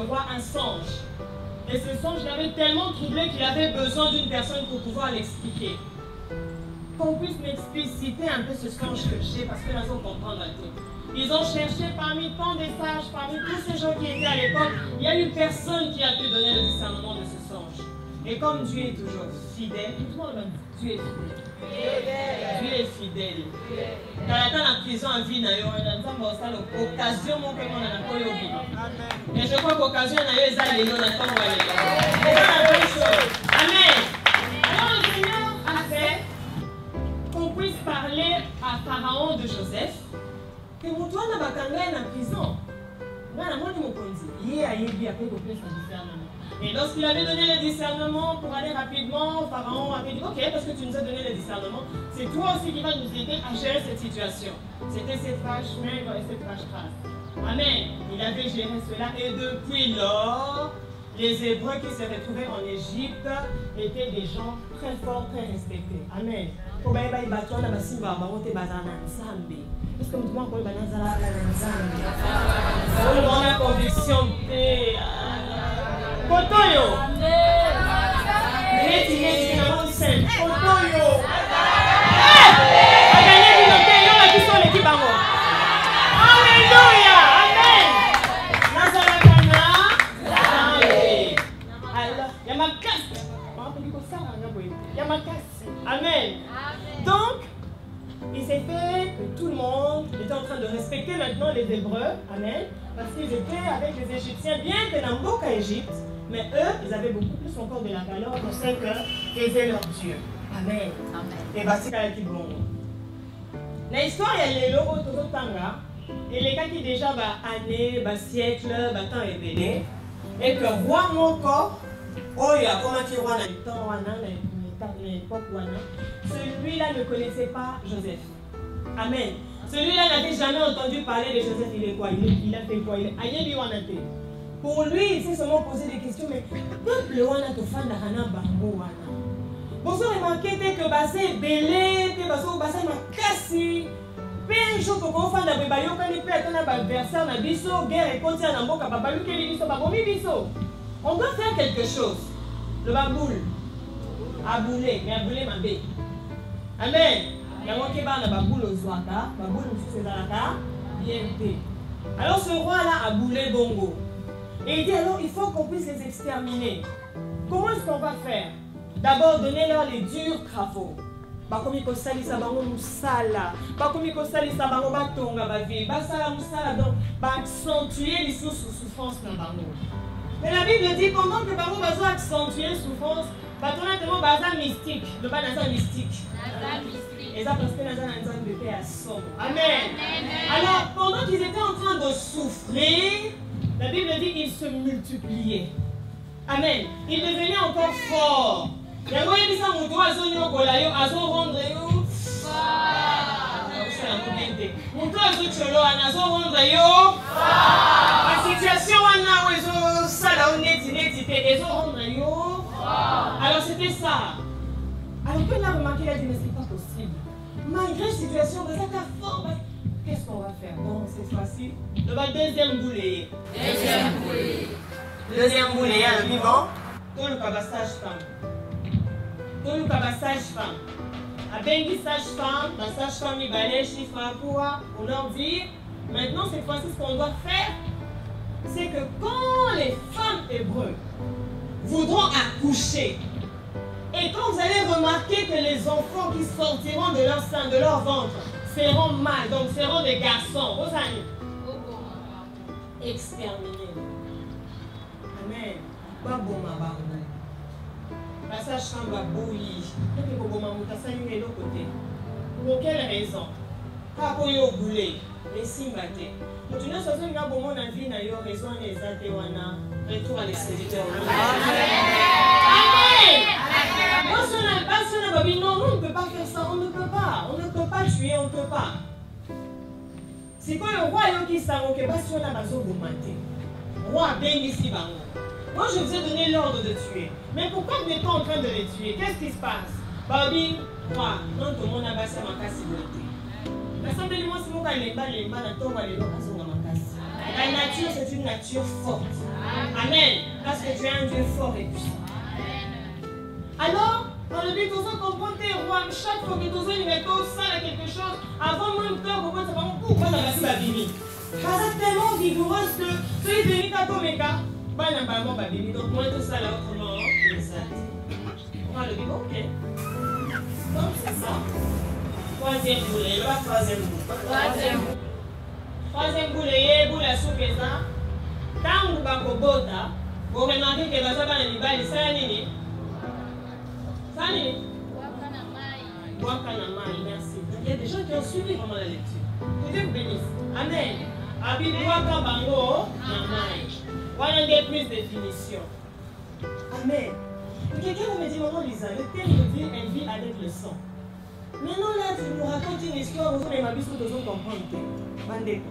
roi un songe. Et ce songe l'avait tellement troublé qu'il avait besoin d'une personne pour pouvoir l'expliquer. Qu'on puisse m'expliciter un peu ce songe que j'ai, parce que là, ils vont comprendre un peu. Ils ont cherché parmi tant des sages, parmi tous ces gens qui étaient à l'époque, il y a une personne qui a pu donner le discernement de ce songe. Et comme Dieu est toujours fidèle, Dieu est fidèle. Dieu est fidèle. Quand on est en prison en vie, on a l'occasion et je crois qu'occasion est Amen. Alors le Seigneur a fait qu'on puisse parler à Pharaon de Joseph que mon toit n'a pas gagné en prison. Et lorsqu'il avait donné le discernement pour aller rapidement, Pharaon avait dit ok, parce que tu nous as donné le discernement, c'est toi aussi qui vas nous aider à gérer cette situation. C'était cette vache maigre et cette vache grasse. Amen. Il avait géré cela et depuis lors, les Hébreux qui se retrouvaient en Égypte étaient des gens très forts, très respectés. Amen. Est-ce que vous pouvez encore la conviction? Kotoyo. Kotoyo. Alléluia. Amen. Amen. Donc, il s'est fait que tout le monde était en train de respecter maintenant les Hébreux. Amen. Parce qu'ils étaient avec les Égyptiens, bien que dans beaucoup d'Égypte, mais eux, ils avaient beaucoup plus encore de la valeur pour ce qu'ils étaient leur Dieu. Amen. Et voici qui bon. L'histoire, elle est là, et les gars qui déjà années, siècles, temps éveillé, et que roi mon corps, oh, il y a comment qui roi dans le temps, l'époque, celui-là ne connaissait pas Joseph. Amen. Celui-là n'avait jamais entendu parler de Joseph. Il est quoi? Il a fait quoi? Il est aïe lui. Pour lui, il s'est seulement posé des questions, mais peuple wana to fanda hana bango wana. Vous remarquez que c'est belé, que c'est makasi. Un jour pour qu'on fasse la bébayo, quand il peut être un adversaire, un biseau, guerre et continue à n'importe quoi, on doit faire quelque chose. Le baboule. Aboulé, mais aboulé ma bé. Amen. Il y a un qui va dans baboule au Zwaka, baboule aussi c'est dans la carte, BNP. Alors ce roi-là a boulé bongo. Et il dit alors il faut qu'on puisse les exterminer. Comment est-ce qu'on va faire? D'abord donner-leur les durs travaux. Bakomi ko salisa bango musala, bakomi ko salisa bango batonga ba vie, basala musala donc ba accentuer les souffrances dans bango. Mais la Bible dit pendant que bango va accentuer souffrance, batona tellement baza mystique, le ba naza mystique. Et ça parce que naza naza de paix à son. Amen. Alors pendant qu'ils étaient en train de souffrir, la Bible dit qu'ils se multipliaient. Amen. Ils devenaient encore forts. La situation alors c'était ça. Alors quand on a remarqué, il a dit mais c'est pas possible. Malgré la situation de cette forme, qu'est-ce qu'on va faire? Bon, cette fois-ci, le deuxième boulet. Deuxième boulet, le vivant. Tout le cabassage femme. Tout le cabassage femme. Avec les sages-femmes, la sage-femme il balait, chiffre à quoi, on leur dit, maintenant cette fois-ci ce qu'on doit faire, c'est que quand les femmes hébreux voudront accoucher, et quand vous allez remarquer que les enfants qui sortiront de leur sein, de leur ventre, seront mâles, donc seront des garçons, vous allez exterminer. Amen. Pas bon, ma barbe. La sage-femme va bouillir. Pour quelle raison? Pas pour y oublier. Les signes battés. Continuez à se faire bon mon avis, n'a eu raison les atéwana. Retour à l'expéditeur. Amen. Non, on ne peut pas faire ça, on ne peut pas. On ne peut pas tuer, on ne peut pas. C'est quoi le roi qui s'en occupe pas sur la base au matin? Roi, ben ici, bango. Moi, je vous ai donné l'ordre de tuer. Mais pourquoi vous n'êtes pas en train de les tuer? Qu'est-ce qui se passe? Babi, moi, non, tout le monde a baissé ma casse. La simplement, c'est moi qui ai les balles, les balles, les balles, les balles, la nature, c'est une nature forte. Parce que tu es un Dieu fort et puissant. Alors, dans le but, on comprend tes rois, chaque fois que tu as une méthode, ça a quelque chose, avant même peur, on va savoir pourquoi ça va se babini. Parce que tellement vigoureuse que tu es venu à ton méca, pas n'importe quoi babini, donc moi tout ça là, autrement, exact. On va le dire, ok. Donc c'est ça. Troisième boulet, là, troisième boulet. Troisième boulet, boule à soupe et ça. Quand vous avez un bota, vous remarquez que vous avez un libal, c'est un nini. C'est un nini. Wakanamai, merci. Il y a des gens qui ont suivi vraiment la lecture. Que Dieu vous bénisse. Amen. Abi Wakabango, Namai. Voilà une des plus définitions. Amen. Quelqu'un me dit, maman Lisa, le thème nous dit, elle vit avec le sang. Maintenant là, tu nous racontes une histoire, vous avez ma bise que vous comprenez.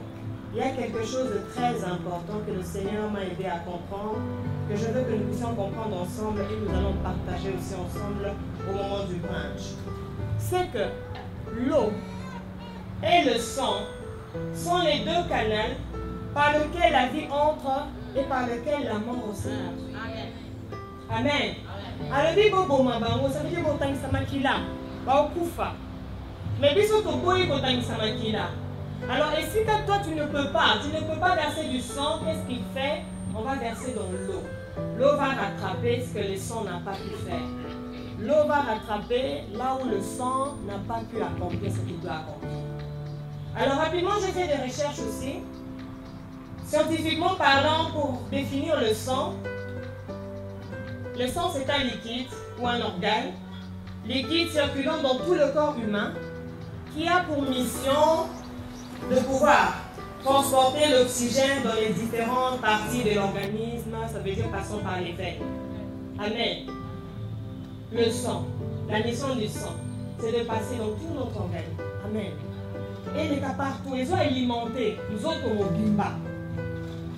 Il y a quelque chose de très important que le Seigneur m'a aidé à comprendre, que je veux que nous puissions comprendre ensemble et nous allons partager aussi ensemble au moment du brunch. C'est que l'eau et le sang sont les deux canaux par lesquels la vie entre et par lesquels la mort aussi entre. Amen. Alors, ça veut dire que mais biso to boye kotangisa makila. Alors, et si toi tu ne peux pas verser du sang, qu'est-ce qu'il fait? On va verser dans l'eau. L'eau va rattraper ce que le sang n'a pas pu faire. L'eau va rattraper là où le sang n'a pas pu accomplir ce qu'il doit accomplir. Alors, rapidement, j'ai fait des recherches aussi. Scientifiquement parlant, pour définir le sang, c'est un liquide ou un organe, liquide circulant dans tout le corps humain, qui a pour mission de pouvoir transporter l'oxygène dans les différentes parties de l'organisme, ça veut dire passant par les veines. Amen. Le sang, la mission du sang, c'est de passer dans tout notre organisme. Amen. Et les cas partout, ils ont alimenté, nous autres au bimba.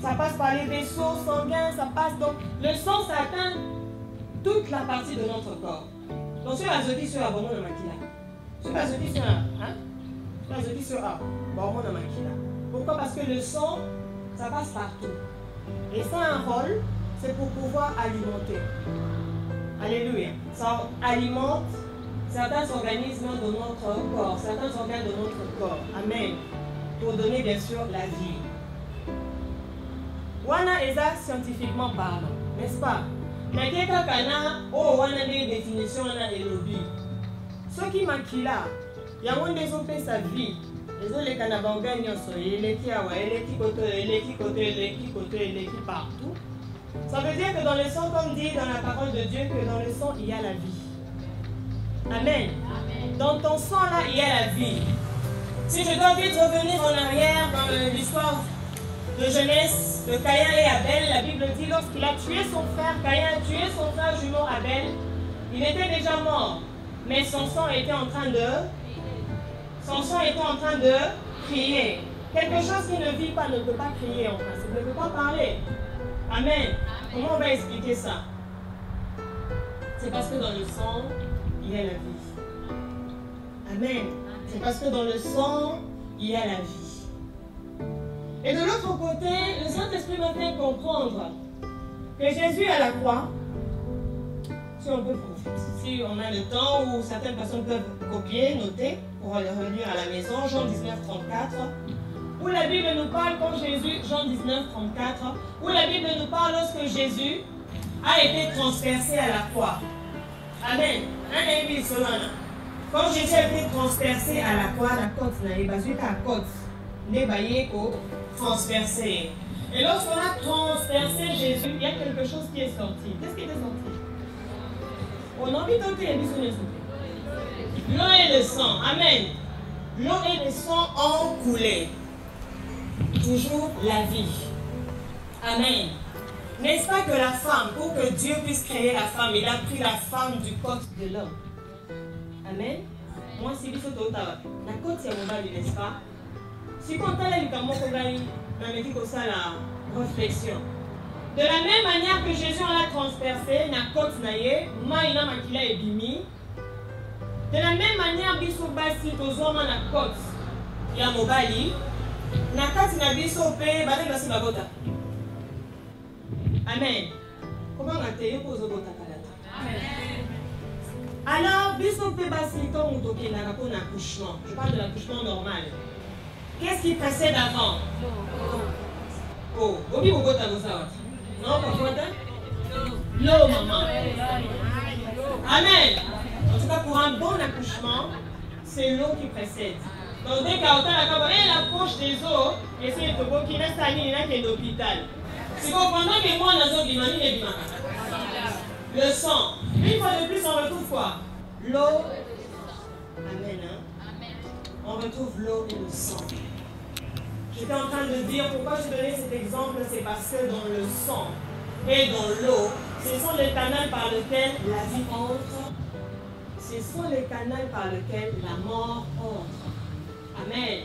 Ça passe par les vaisseaux sanguins, ça passe donc. Le sang, ça atteint toute la partie de notre corps. Donc, sur azote sur abonnement de makila. Sur azote sur un, hein? Sur azote sur un, abonnement de makila. Pourquoi? Parce que le sang, ça passe partout. Et ça a un rôle, c'est pour pouvoir alimenter. Alléluia. Ça alimente certains organismes de notre corps, certains organes de notre corps. Amen. Pour donner bien sûr la vie. Wana est ça scientifiquement parlant, n'est-ce pas? Mais quelqu'un qui a des définitions et lobby. Ceux qui maquillent là, il y a un des autres sa vie. Les autres, les Canabanga, ils sont les qui partout. Ça veut dire que dans le sang, comme dit dans la parole de Dieu, que dans le sang, il y a la vie. Amen. Dans ton sang là, il y a la vie. Si je dois vite revenir en arrière dans l'histoire de Genèse de Caïn et Abel, la Bible dit lorsqu'il a tué son frère, Caïn a tué son frère jumeau Abel, il était déjà mort, mais son sang était en train de crier. Quelque chose qui ne vit pas ne peut pas crier en principe, ne peut pas parler. Amen. Comment on va expliquer ça? C'est parce que dans le sang, il y a la vie. Amen. C'est parce que dans le sang, il y a la vie. Et de l'autre côté, le Saint-Esprit m'a fait comprendre que Jésus à la croix, si on peut, si on a le temps ou certaines personnes peuvent copier, noter, pour le relire à la maison, Jean 19, 34, où la Bible nous parle quand Jésus, Jean 19, 34, où la Bible nous parle lorsque Jésus a été transpercé à la croix. Amen. Quand Jésus a été transpercé à la croix, la côte n'a pas eu la côte. Transpercé. Et lorsqu'on a transpercé Jésus, il y a quelque chose qui est sorti. Qu'est-ce qui est sorti? On a envie de tenter, l'eau et le sang. Amen. L'eau et le sang ont coulé. Toujours la vie. Amen. N'est-ce pas que la femme, pour que Dieu puisse créer la femme, il a pris la femme du côte de l'homme. Amen. Moi, c'est lui qui la côte, c'est mon mari, n'est-ce pas? Si on a la réflexion. De la même manière que Jésus l'a transpercé, na côte naye, maïna makila et bimi. De la même manière, biso basi tozoma na côte ya mobali, na kati na biso pe bale basi babota. Amen. Comment on a été pour le alors, biso pe basi quand on toque na un accouchement. Je parle de l'accouchement normal. Qu'est-ce qui précède avant? Oh, obi vous gota dans ça. Non, pas quoi? L'eau, maman. Amen. En tout cas, pour un bon accouchement, c'est l'eau qui précède. Donc, dès qu'à la poche des eaux, et c'est le beau qui reste à l'hôpital. C'est qu'on pendant que moi, le sang. Une fois de plus, on retrouve quoi? L'eau. Amen. Hein? On retrouve l'eau et le sang. J'étais en train de dire pourquoi je donnais cet exemple, c'est parce que dans le sang et dans l'eau, ce sont les canaux par lesquels la vie entre. Ce sont les canaux par lesquels la mort entre. Amen.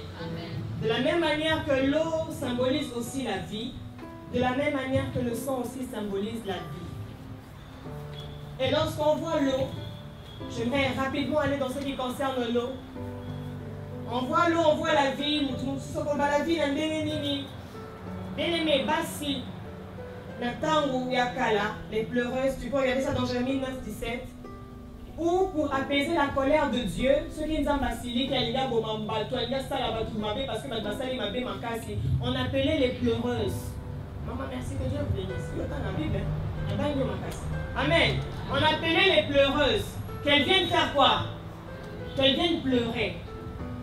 De la même manière que l'eau symbolise aussi la vie, de la même manière que le sang aussi symbolise la vie. Et lorsqu'on voit l'eau, j'aimerais rapidement aller dans ce qui concerne l'eau. On voit l'eau, on voit la vie, la vie, bien aimé, Bassi, Natangu Yakala, les pleureuses, tu peux regarder ça dans Jérémie 9, 17. Ou pour apaiser la colère de Dieu, ceux qui nous ont basili, parce que on appelait les pleureuses. Maman, merci que Dieu vous bénisse. Il y a dans la Bible. Amen. On appelait les pleureuses. Qu'elles viennent faire quoi? Qu'elles viennent pleurer.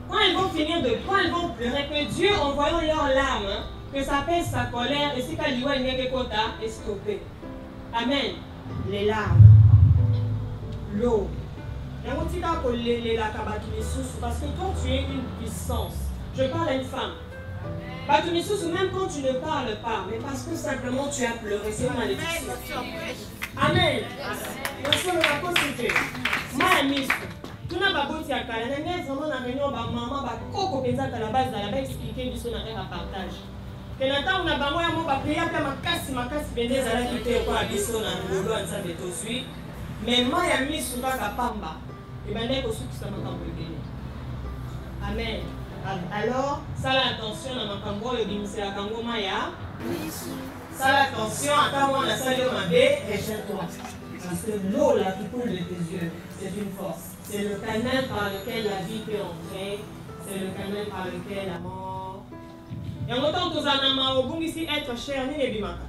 Quand elles vont finir de quoi elles vont pleurer, que Dieu, en voyant leurs larmes, que ça pèse sa colère, et si Kaliwa est stoppé. Amen. Les larmes. L'eau. Parce que quand tu es une puissance, je parle à une femme. Même quand tu ne parles pas, mais parce que simplement tu as pleuré, c'est une malédiction. Amen. Tu n'as pas beau dire que vraiment la réunion, maman va coco à la base, elle va expliquer du son à partage. Que l'entend on a pas moi va prier après ma casse bénéz à la quitter quoi biso na ngolo en ça de tout suite. Mais moi ya mis sur la pamba. Et ben les aussi qui sont en Amen. Alors, ça l'attention dans ma cambo et bimse à cambo maya. Ça l'attention à ta moi la salle de ma baie et chez toi. Parce que l'eau là qui coule de tes yeux, c'est une force. C'est le canal par lequel la vie peut entrer. C'est le canal par lequel la mort. Et en autant que vous en avez ici être cher, ni les bimaka.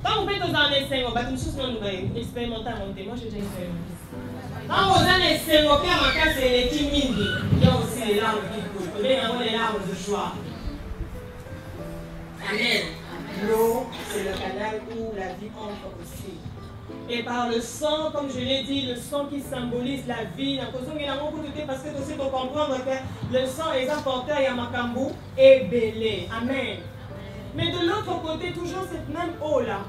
Quand vous faites aux années 5, on va tout de suite nous expérimenter à monter. Moi j'ai déjà expérimenté. Quand vous en êtes 5, au pire, ma case c'est les timides. Il y a aussi les larmes qui coulent. Vous avez les larmes de joie. Amen. L'eau, c'est le canal où la vie entre aussi. Et par le sang, comme je l'ai dit, le sang qui symbolise la vie. Parce que tu sais, pour comprendre que le sang est apporté à Yamakambu et Bélé. Amen. Mais de l'autre côté, toujours cette même eau-là,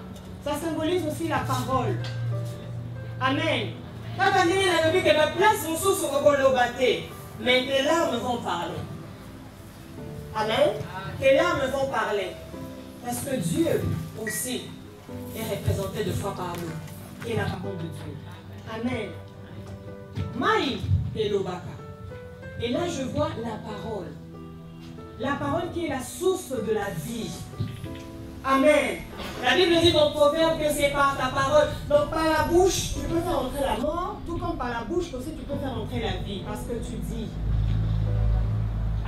ça symbolise aussi la parole. Amen. Quand on dit la vie que la place où sous mais tes larmes vont parler. Amen. Tes larmes vont parler. Parce que Dieu aussi est représenté de fois par l'eau, qui est la parole de Dieu. Amen. Maï et l'obaka. Et là, je vois la parole. La parole qui est la source de la vie. Amen. La Bible dit dans le proverbe que c'est par ta parole. Donc par la bouche, tu peux faire entrer la mort, tout comme par la bouche aussi, tu peux faire entrer la vie. Parce que tu dis.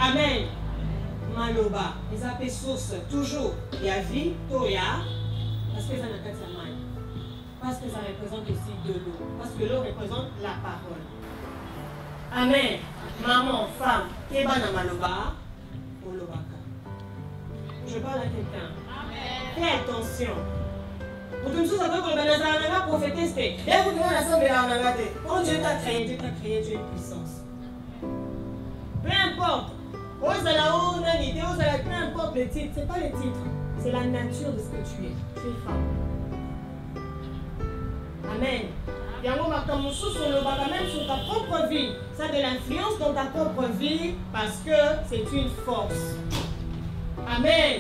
Amen. Maloba. Ils appellent source toujours. Il y a vie, toya. Parce que ça n'a pas de main. Parce que ça représente aussi de l'eau. Parce que l'eau représente la parole. Amen. Maman, femme, keba na maloba. Je parle à quelqu'un. Fais attention. Pour une chose, on va prophétiser. Quand Dieu t'a créé, tu es une puissance. Peu importe. Peu importe le titre. Ce n'est pas le titre. C'est la nature de ce que tu es. Tu es femme. Amen. Même sur ta propre vie. Ça a de l'influence dans ta propre vie parce que c'est une force. Amen.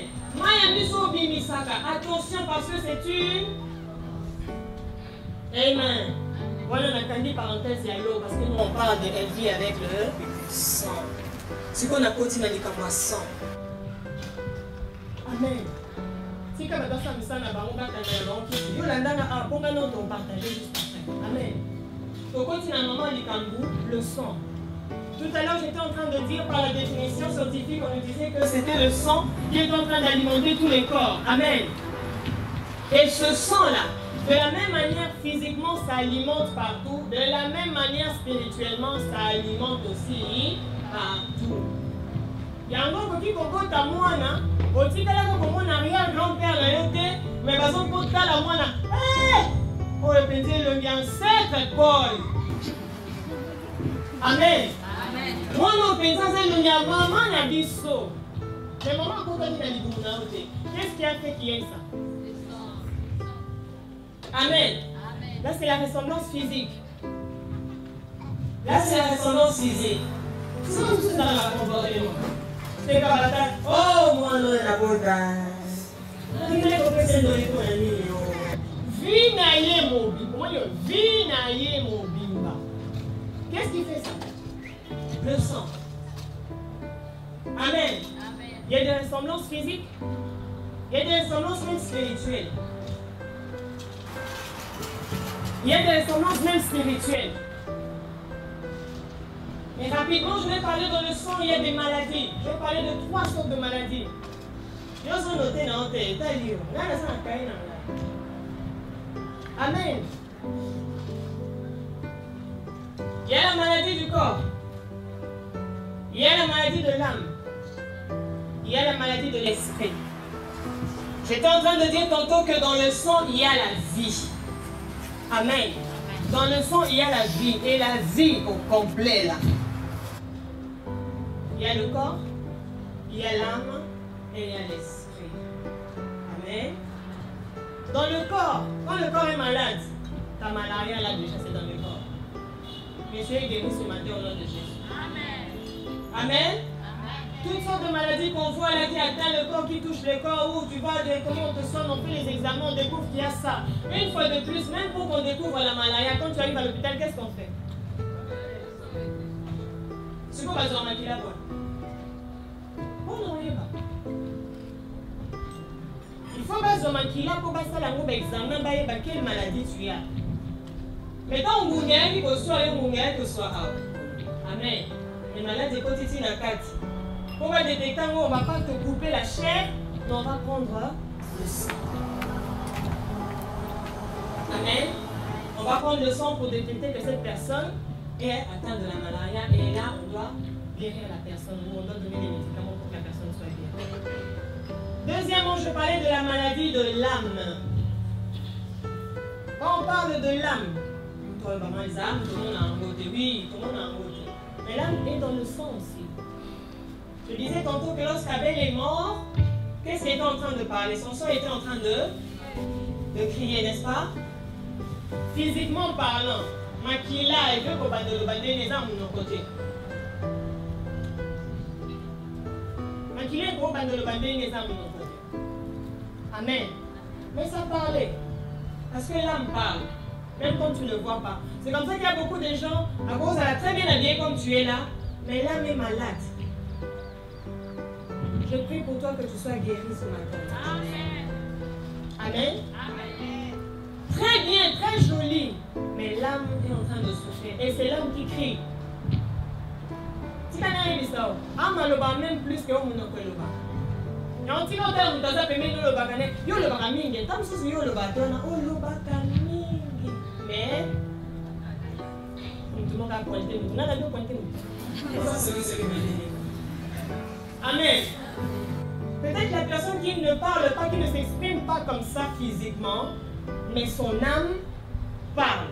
Attention parce que c'est une. Amen. Voilà, on a dit parenthèse, il y a l'eau parce que nous on parle de la vie avec le sang. Ce qu'on a continué à dire comme sang. Amen. Si comme dans ça, ça n'a pas on va t'aller dans qui yo landana a bon non on partager juste après. Amen. Donc continue à maman Likambu le sang. Tout à l'heure, j'étais en train de dire par la définition scientifique, on nous disait que c'était le sang qui est en train d'alimenter tous les corps. Amen. Et ce sang-là, de la même manière, physiquement, ça alimente partout. De la même manière, spirituellement, ça alimente aussi partout. Il y a un gros qui cocotte à moi, aussi que là, comme on arrière-grand-père, mais par exemple, quand la moi, on répétait le bien ancêtre, Paul. Amen. Moi, non, pensant que nous avons maman n'a dit ça. Mais maman, quand on dit qu'est-ce qui a fait qu'il y ait ça? Amen. Là, c'est la ressemblance physique. Là, c'est la ressemblance physique. C'est comme ça dans la comportement. C'est comme la tête. Oh, moi, non, la bonne. Vie naïe mon bimba. Comment dire? Vie naïe mon bimba. Qu'est-ce qui fait ça? Le sang. Amen. Il y a des ressemblances physiques. Il y a des ressemblances même spirituelles. Il y a des ressemblances même spirituelles. Mais rapidement, je vais parler dans le sang, il y a des maladies. Je vais parler de 3 sortes de maladies. Je vais noter dans le texte. Amen. Il y a la maladie du corps. Il y a la maladie de l'âme. Il y a la maladie de l'esprit. J'étais en train de dire tantôt que dans le sang, il y a la vie. Amen. Dans le sang, il y a la vie. Et la vie au complet, là. Il y a le corps, il y a l'âme et il y a l'esprit. Amen. Dans le corps, quand le corps est malade, ta malaria là déjà c'est dans le corps. Mais tu es guéri ce matin au nom de Jésus. Amen. Amen. Toutes sortes de maladies qu'on voit là qui atteignent le corps, qui touchent le corps, où tu vas comment on te soigne, on fait les examens, on découvre qu'il y a ça. Une fois de plus, même pour qu'on découvre la malaria, quand tu arrives à l'hôpital, qu'est-ce qu'on fait? C'est quoi besoin de là quoi? Il faut besoin de là pour passer la examen, quelle maladie tu as. Mais quand on gagne, il faut soit que soit amen. Les maladies quotidiennes à 4. On va détecter, on ne va pas te couper la chair, mais on va prendre le sang. Amen. On va prendre le sang pour détecter que cette personne est atteinte de la malaria et là on doit guérir la personne ou on doit donner des médicaments pour que la personne soit guérie. Deuxièmement, je parlais de la maladie de l'âme. Quand on parle de l'âme, tout le monde a un côté, oui, tout le monde a un côté. Mais l'âme est dans le sang aussi. Je disais tantôt que lorsqu'Abel est mort, qu'est-ce qu'il était en train de parler? Son sang était en train de crier, n'est-ce pas? Physiquement parlant, Makila et que pour le les âmes de nos côtés. Makila est pour le les âmes de nos côtés. Amen. Mais ça parlait. Parce que l'âme parle. Même quand tu ne le vois pas. C'est comme ça qu'il y a beaucoup de gens, à cause elle a très bien habillé comme tu es là, mais l'âme est malade. Je prie pour toi que tu sois guéri ce matin. Amen. Amen. Amen. Très bien, très joli, mais l'âme est en train de souffrir. Et c'est l'âme qui crie. Si tu as une histoire, l'âme même plus que l'homme. Et on dit que l'homme doit s'appeler le bacane. Yo le bacaming, tant que yo le bacane, oh le bacaming. Mais tout le monde a pointé. On a la deux pointé. Amen. Peut-être la personne qui ne parle pas, qui ne s'exprime pas comme ça physiquement, mais son âme parle.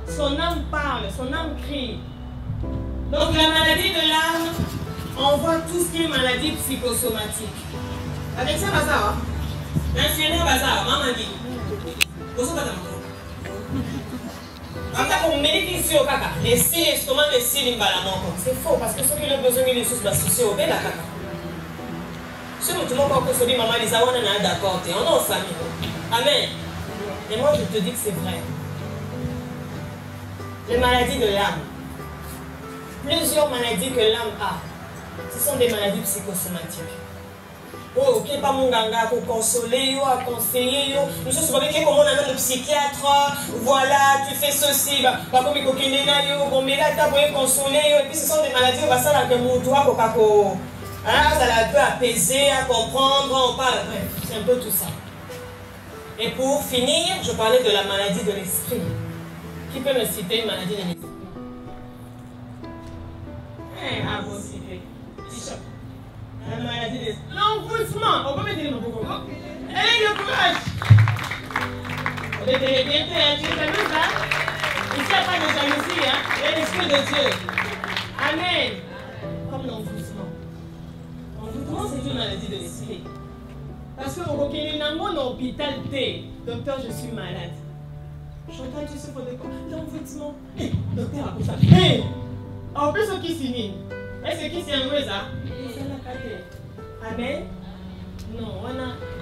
Son âme parle, son âme crie. Donc la maladie de l'âme, on voit tout ce qui est maladie psychosomatique. Avec ça, bazar, l'ancien bazar, maman dit. C'est faux parce que ceux qui ont besoin de ressources s'associer au bel kaka. Ce que tu m'as pas dit, maman Lisa, on est d'accord, on est en famille. Amen. Et moi je te dis que c'est vrai. Les maladies de l'âme. Plusieurs maladies que l'âme a. Ce sont des maladies psychosomatiques. Oh, ok, pas mon ganga pour consoler, à conseiller. Nous sommes souvent comme on a un psychiatre. Voilà, tu fais ceci. Bah, comme il coquine là, bon, mais là, tu as consoler. Et puis ce sont des maladies, on va ça là que mon toit, ça peut apaiser, à comprendre, on parle. Bref, c'est un peu tout ça. Et pour finir, je parlais de la maladie de l'esprit. Qui peut me citer une maladie de l'esprit? Ah, bon, citer. La maladie de l'esprit. L'envoûtement. On peut mettre le mot. Allez, le courage. On est bien, tu es jalouse, hein? Ici, il n'y a pas de jalousie, hein? Il y a l'esprit de Dieu. Amen. Comme l'envoûtement. L'envoûtement, c'est une maladie de l'esprit. Parce que au hôpital T, docteur, je suis malade. Chantal, tu souffres de quoi? L'envoûtement. Hé, docteur, à ça. Hé! En plus, ce qui signe. Est-ce que qui c'est un vrai ça? Amen. Non, on a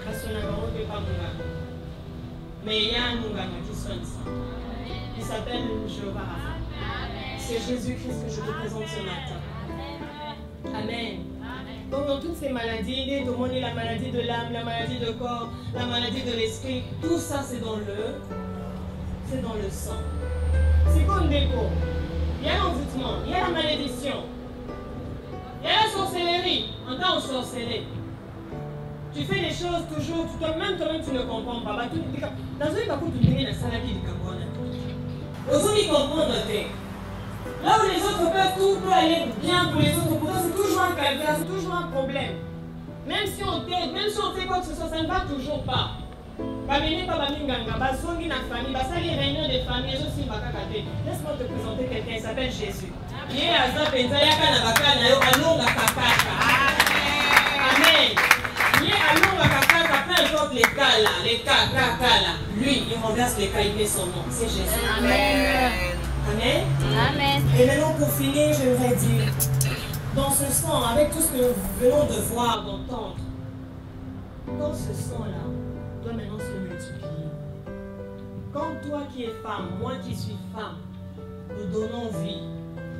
parce qu'on a pas Munganga. Mais il y a un Munganga qui sonne ça. Il s'appelle Jéhovah Rapha. C'est Jésus-Christ que je vous présente ce matin. Amen. Donc dans toutes ces maladies, tout le monde est la maladie de l'âme, la maladie de corps, la maladie de l'esprit, tout ça c'est dans le sang. C'est comme des cours. Il y a l'envoûtement, il y a la malédiction, il y a la sorcellerie. En tant que sorcellerie, tu fais des choses toujours, toi-même tu ne comprends pas. Dans un cas, tu dis la salle qui est Cameroun. Aujourd'hui, comprendre. Là où les autres peuvent, tout peut aller bien pour les autres, pourtant c'est toujours un calvaire, c'est toujours un problème. Même si on t'aide, même si on fait quoi que ce soit, ça ne va toujours pas. Laisse-moi te présenter quelqu'un, il s'appelle Jésus. Amen. Peu importe les cas là, lui, il renverse les cas, il met son nom. C'est Jésus. Amen. Amen. Amen. Et maintenant pour finir, je voudrais dire, dans ce sang, avec tout ce que nous venons de voir, d'entendre, dans ce sang-là, doit maintenant se multiplier. Quand toi qui es femme, moi qui suis femme, nous donnons vie,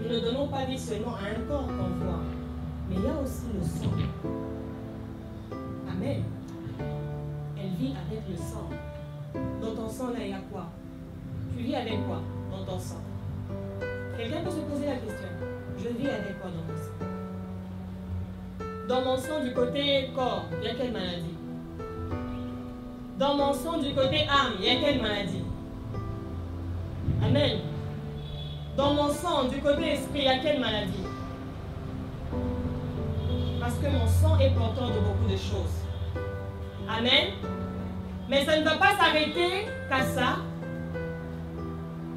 nous ne donnons pas vie seulement à un corps qu'on voit, mais il y a aussi le sang. Amen. Elle vit avec le sang. Dans ton sang, là, il y a quoi? Tu vis avec quoi dans ton sang? Quelqu'un peut se poser la question. Je vis avec quoi dans mon sang? Dans mon sang, du côté corps, il y a quelle maladie? Dans mon sang, du côté âme, il y a quelle maladie? Amen. Dans mon sang, du côté esprit, il y a quelle maladie? Parce que mon sang est porteur de beaucoup de choses. Amen. Mais ça ne va pas s'arrêter qu'à ça.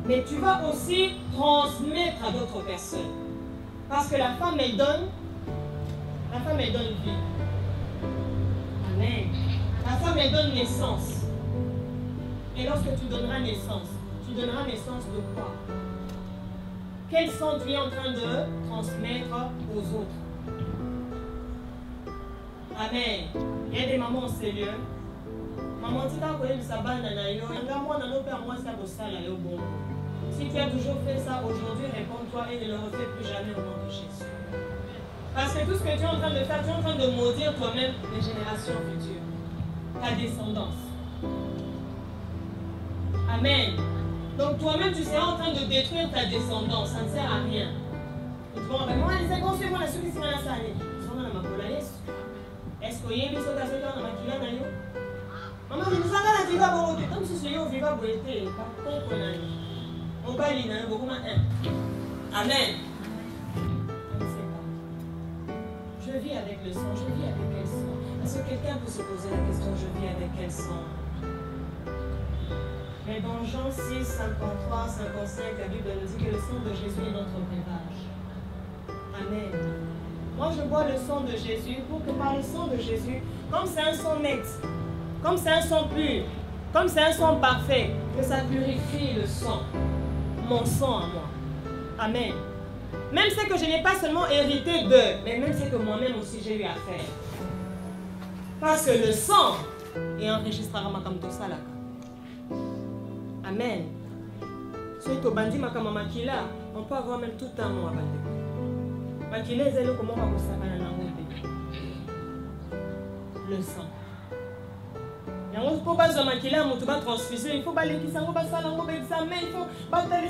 Mais tu vas aussi transmettre à d'autres personnes. Parce que la femme, elle donne vie. Amen. La femme, elle donne naissance. Et lorsque tu donneras naissance de quoi? Quel sang tu es en train de transmettre aux autres? Amen. Il y a des mamans sérieux. Maman, tu as connu sa bande à yo. Si tu as toujours fait ça aujourd'hui, réponds-toi et ne le refais plus jamais au nom de Jésus. Parce que tout ce que tu es en train de faire, tu es en train de maudire toi-même les générations futures. Ta descendance. Amen. Donc toi-même, tu seras en train de détruire ta descendance. Ça ne sert à rien. Est-ce que y a des choses à faire dans la maquille? Maman, je nous engage à dire que comme si c'est vivant, vous êtes on va lire beaucoup moins. Amen. Je ne sais pas. Je vis avec le sang. Je vis avec quel sang? Est-ce que quelqu'un peut se poser la question, je vis avec quel sang? Mais dans Jean 6, 53, 55, la Bible nous dit que le sang de Jésus est notre breuvage. Amen. Moi, je bois le sang de Jésus pour que par le sang de Jésus, comme c'est un sang net, comme c'est un sang pur, comme c'est un sang parfait, que ça purifie le sang, mon sang à moi. Amen. Même ce que je n'ai pas seulement hérité d'eux, mais même ce que moi-même aussi j'ai eu à faire. Parce que le sang est enregistré comme tout ça là. Amen. On peut avoir même tout un mois. Makila ezali comment on va s'abana na ngombe. Le sang. Il faut pas transfuser, il faut pas les examen, il faut pas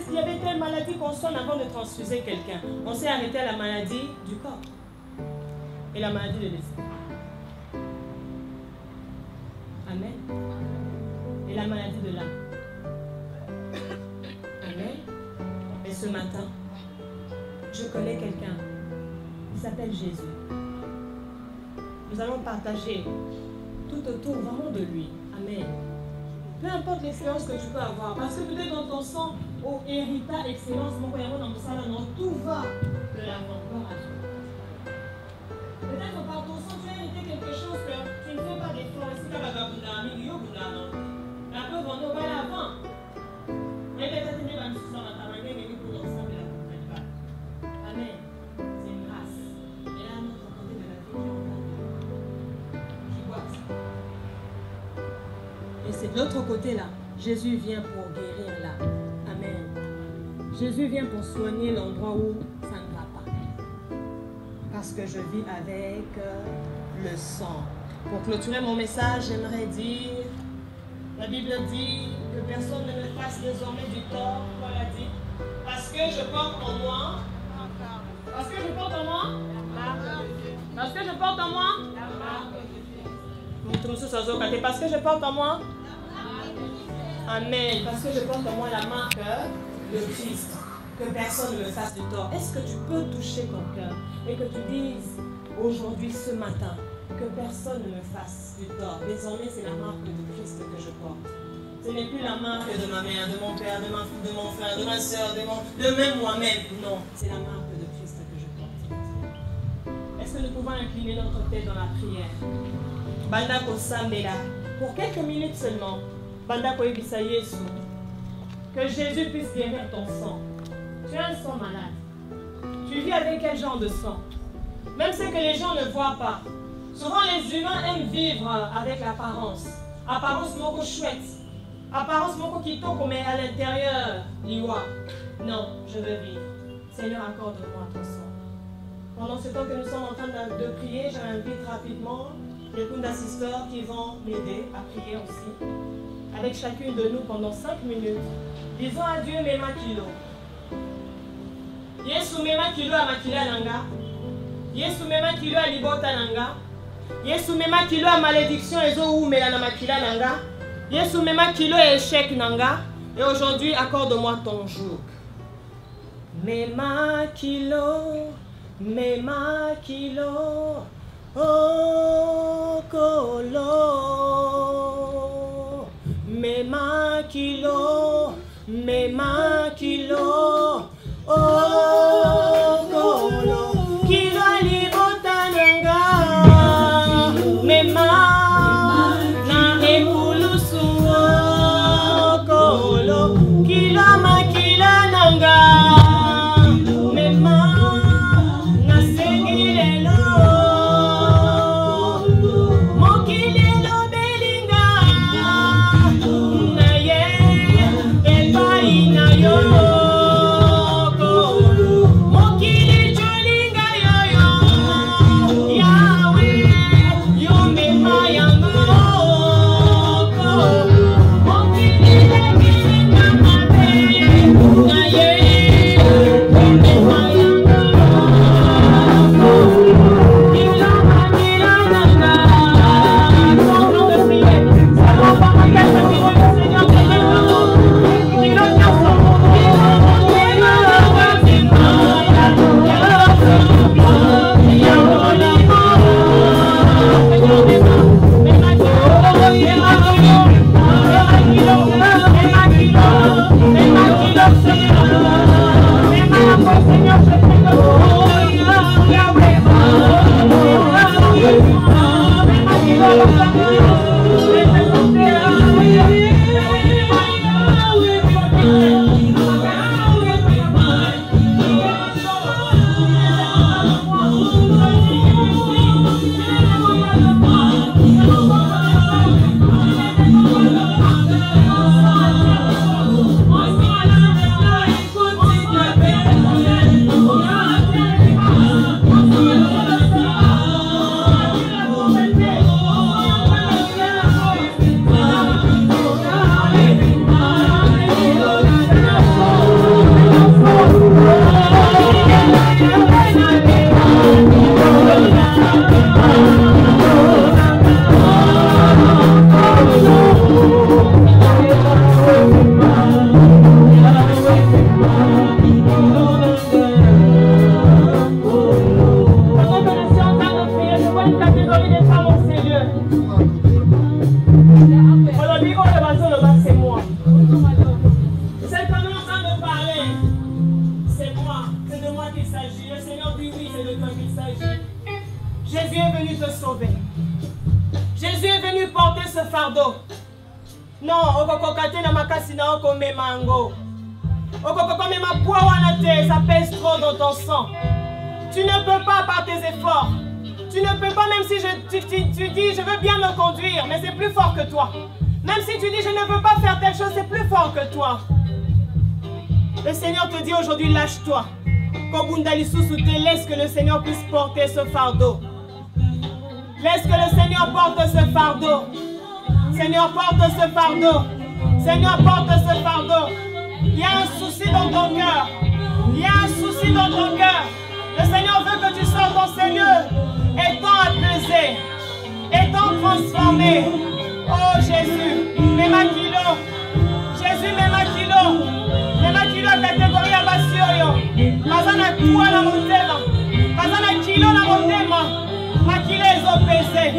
s'il y avait telle maladie qu'on sonne avant de transfuser quelqu'un. On s'est arrêté à la maladie du corps et la maladie de l'esprit. Amen. Et la maladie de l'âme. Amen. Et ce matin, je connais quelqu'un. Il s'appelle Jésus. Nous allons partager tout autour vraiment de lui. Amen. Peu importe l'expérience que tu peux avoir, parce que peut-être dans ton sang, au héritage, excellence, tout va de l'avant. Peut-être par ton sang, tu as hérité quelque chose que tu ne fais pas d'effort. Si tu as la preuve, on va l'avant. Mais peut-être que tu n'es pas sur la table, mais pour l'ensemble de la compagnie. Amen. C'est une grâce. Et là, notre côté de la vie, qui voit ça. Et c'est de l'autre côté là, Jésus vient pour guérir là. Amen. Jésus vient pour soigner l'endroit où ça ne va pas. Parce que je vis avec le sang. Pour clôturer mon message, j'aimerais dire, la Bible dit que personne ne me fasse désormais du tort, Paul a dit, parce que je porte en moi. Parce que je porte en moi. Parce que je porte en moi. Parce que je porte en moi. Amen. Parce que je porte en moi la marque de Christ. Que personne ne me fasse du tort. Est-ce que tu peux toucher ton cœur et que tu dises aujourd'hui, ce matin, que personne ne me fasse du tort. Désormais, c'est la marque de Christ que je porte. Ce n'est plus la marque de ma mère, de mon père, de mon frère, de ma soeur, de même moi-même. Non, c'est la marque de Christ que je porte. Est-ce que nous pouvons incliner notre tête dans la prière? Bandako Sambela, pour quelques minutes seulement, Bandako Ebisa Yesu, que Jésus puisse guérir ton sang. Tu as un sang malade. Tu vis avec quel genre de sang? Même ce que les gens ne voient pas. Souvent les humains aiment vivre avec l'apparence. Apparence moko chouette. Apparence moko kitoko, mais à l'intérieur, liwa. Non, je veux vivre. Seigneur, accorde-moi ton sang. Pendant ce temps que nous sommes en train de prier, j'invite rapidement les Kunda Sisters qui vont m'aider à prier aussi. Avec chacune de nous pendant 5 minutes. Disons à Dieu, Mema Kilo. Yesu Mema Kilo à Makila Nanga. Yesu Mema Kilo à Libota Nanga. Yesu Mema Kilo à malédiction et ou Melana Makila Nanga. Yesu Mema Kilo et échec Nanga. Et aujourd'hui, accorde-moi ton jour. Mema Kilo. Mema Kilo. Oh Kolo. Mema Kilo. Mema Kilo. Oh Kolo. Kilo libota nanga. Mema na ekulusu. Oh Kolo. Kilo makila nanga. Mema na sengilelo. Mokilelo belinga. Na ye epai na yo. envie d'être à mon Seigneur. Aujourd'hui, on le bas, c'est moi. C'est quand on est en train de parler. C'est moi. C'est de moi qu'il s'agit. Le Seigneur dit oui, c'est de toi qu'il s'agit. Jésus est venu te sauver. Jésus est venu porter ce fardeau. Non, okokokate na makasi na okome mango. Okokokome ma poids wanate, ça pèse trop dans ton sang. Tu ne peux pas par tes efforts. Tu ne peux pas, même si tu dis je veux bien me conduire, mais c'est plus fort que toi. Même si tu dis je ne veux pas faire telle chose, c'est plus fort que toi. Le Seigneur te dit aujourd'hui lâche-toi. Kobundali Susu te laisse que le Seigneur puisse porter ce fardeau. Laisse que le Seigneur porte ce fardeau. Seigneur, porte ce fardeau. Seigneur, porte ce fardeau. Il y a un souci dans ton cœur. Il y a un souci dans ton cœur. Le Seigneur veut que tu sortes dans ces lieux, étant apaisé, étant transformé. Oh Jésus, mes maquillos. Jésus, mes maquillos. Mes maquillos catégorie à Bassioyo. Mazana quoi la montema. Mazana kilo la montema. Maquillés opposés.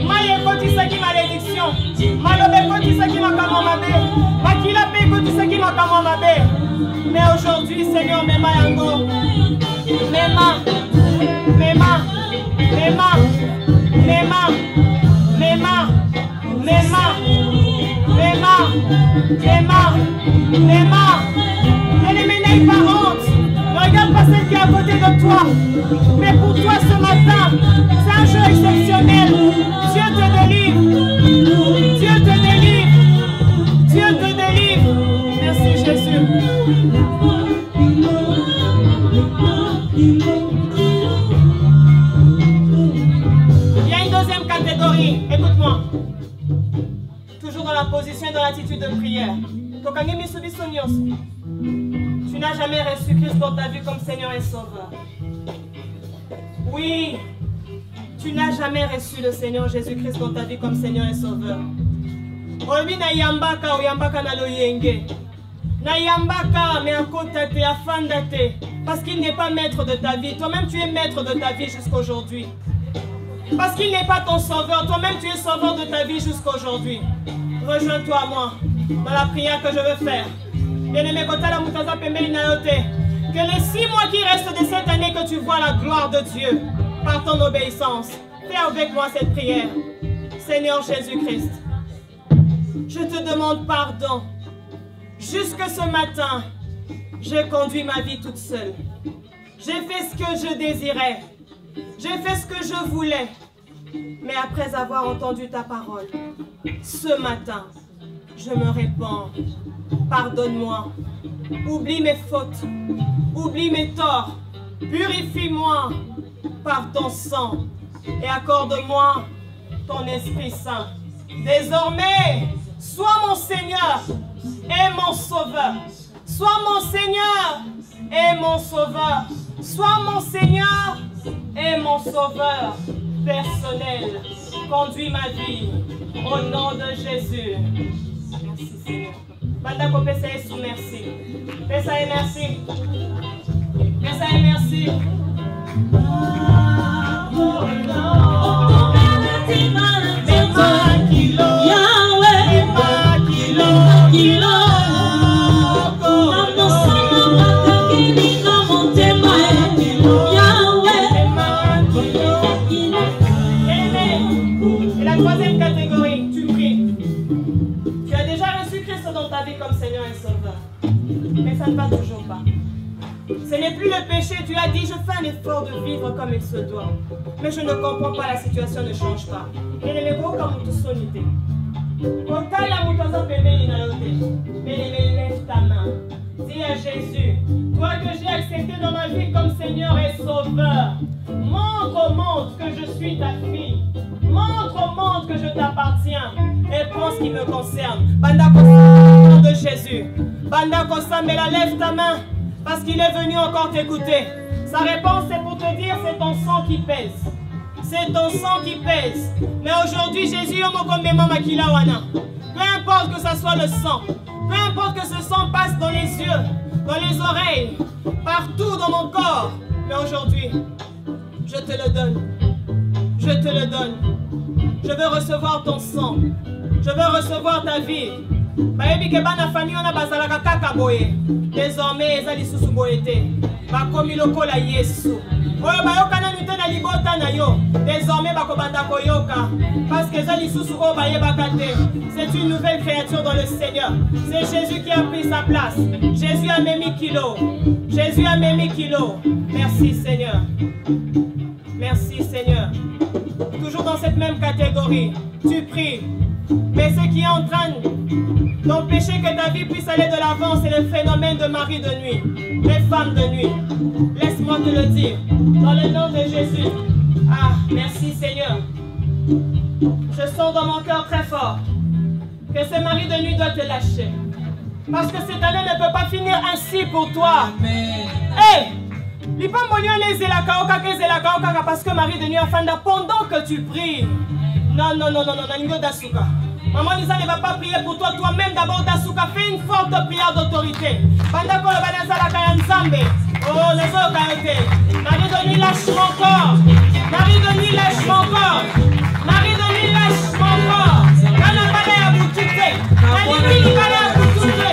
Maye koti saki malédiction. Malobe koti saki makama mabe. Makila pe koti saki makama mabe. Mais aujourd'hui, Seigneur, mes mains yango. Mes mains. Mes mains. Mes mains. Mes mains. Mes mains. Mes mains. Mes mains. Mes mains. Mes mains. Ne les ménaille pas honte. Ne regarde pas celle qui est à côté de toi. Mais pour toi ce matin, c'est un jeu exceptionnel. Dieu te délivre. Dieu te délivre. Dieu te délivre. Merci Jésus. Il y a une deuxième catégorie. Écoute-moi. Toujours dans la position et dans l'attitude de prière. Tu n'as jamais reçu Christ dans ta vie comme Seigneur et Sauveur. Oui, tu n'as jamais reçu le Seigneur Jésus-Christ dans ta vie comme Seigneur et Sauveur. Obi na yambaka o yambaka na loyenge. Na yambaka me akota te afanda te. Parce qu'il n'est pas maître de ta vie. Toi-même tu es maître de ta vie jusqu'aujourd'hui. Parce qu'il n'est pas ton sauveur. Toi-même tu es sauveur de ta vie jusqu'aujourd'hui. Rejoins-toi à moi dans la prière que je veux faire. Bien-aimé, que les 6 mois qui restent de cette année, que tu vois la gloire de Dieu par ton obéissance. Fais avec moi cette prière. Seigneur Jésus-Christ, je te demande pardon. Jusque ce matin, j'ai conduit ma vie toute seule. J'ai fait ce que je désirais. J'ai fait ce que je voulais. Mais après avoir entendu ta parole, ce matin, je me répands. Pardonne-moi. Oublie mes fautes. Oublie mes torts. Purifie-moi par ton sang. Et accorde-moi ton Esprit Saint. Désormais, sois mon Seigneur et mon Sauveur. Sois mon Seigneur et mon Sauveur. Sois mon Seigneur et mon Sauveur personnel. Conduis ma vie au nom de Jésus. Merci Seigneur. Bandako pesa Yesu merci. Pesa et merci. Pesa et merci. Et la troisième catégorie, tu pries. Tu as déjà reçu Christ dans ta vie comme Seigneur et Sauveur. Mais ça ne va toujours pas. Ce n'est plus le péché. Tu as dit, je fais un effort de vivre comme il se doit. Mais je ne comprends pas, la situation ne change pas. Mais lève ta main. Dis à Jésus, toi que j'ai accepté dans ma vie comme Seigneur et Sauveur, montre au monde que je suis ta fille. Montre au monde que je t'appartiens et prends ce qui me concerne. Bandako au nom de Jésus. Bandako Sambela, lève ta main parce qu'il est venu encore t'écouter. Sa réponse c'est pour te dire c'est ton sang qui pèse. C'est ton sang qui pèse. Mais aujourd'hui Jésus peu importe que ça soit le sang, peu importe que ce sang passe dans les yeux, dans les oreilles, partout dans mon corps. Mais aujourd'hui, je te le donne. je te le donne. Je veux recevoir ton sang. Je veux recevoir ta vie. Désormais, ezali susu boyete. Bakomi lokola Yesu. Oyo bayokana nute na libota na yo. Désormais bakobanda koyoka. Parce que ezali susu o bayebaka te. C'est une nouvelle créature dans le Seigneur. C'est Jésus qui a pris sa place. Jésus a mis kilo. Jésus a mis kilo. Merci Seigneur. Merci Seigneur. Toujours dans cette même catégorie, tu pries. Mais ce qui est en train d'empêcher que ta vie puisse aller de l'avant, c'est le phénomène de mari de nuit, les femmes de nuit. Laisse-moi te le dire, dans le nom de Jésus. Ah, merci Seigneur. Je sens dans mon cœur très fort que ce mari de nuit doit te lâcher. Parce que cette année ne peut pas finir ainsi pour toi. Hey! Parce que mari de nuit a fanda pendant que tu pries. Non, non, non, non, non, non, Dasuka. Maman Lisa ne va pas prier pour toi, toi-même d'abord Dasuka. Fais une forte prière d'autorité. Pendant que le Banasa la Kayanzambe. Oh, les autres Kayote. Marie de nuit lâche mon corps. Marie de nuit lâche mon corps. Marie de nuit lâche mon corps. Kana Bale à Boutouté. Alimi Bale à Boutouté.